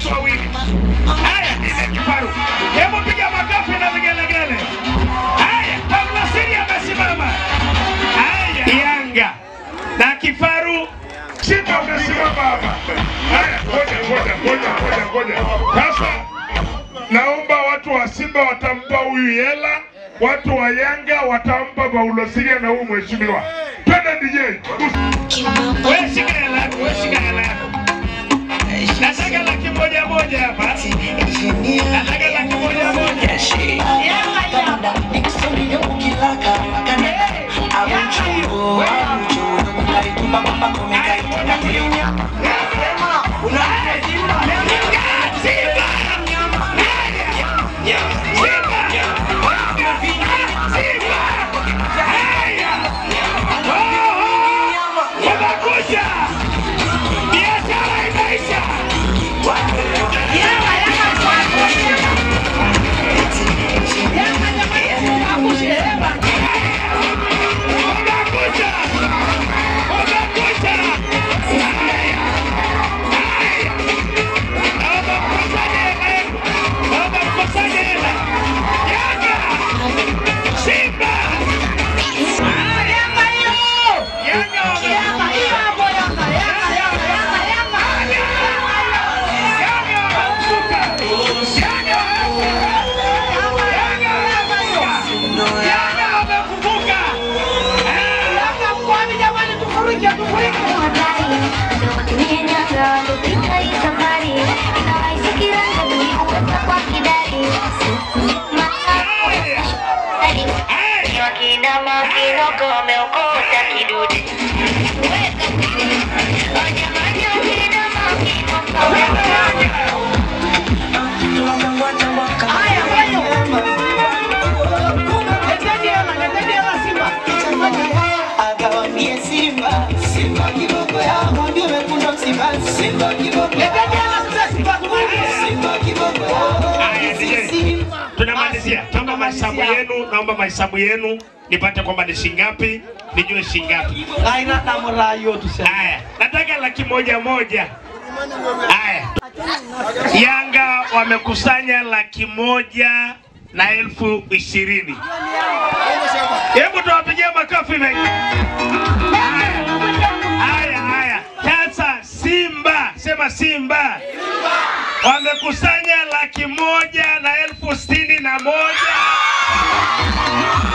watu wawili. Haya, ile kifaru. Hebu piga makofi na vigelegele. Haya, kabla siri amesimama. Haya, Yanga na kifaru. Simba umesimama hapa. Haya, ngoja. Sasa naomba watu wa Simba watampa huyu hela, watu wa Yanga watampa Paulo Siria na huyu mheshimiwa. Twende DJ. Wewe shika hela. Nataka laki moja hapa. Nataka laki moja. Tunamalizia. Naomba mahesabu yenu, mahesabu yenu nipate kwamba ni shingapi, nijue shingapi. Haina namra yote sasa. Haya, nataka laki moja. Haya. Yanga wamekusanya 120,000. Hebu tuwapigie makofi mengi. Haya. Sasa Simba, sema Simba. Wamekusanya 161,061.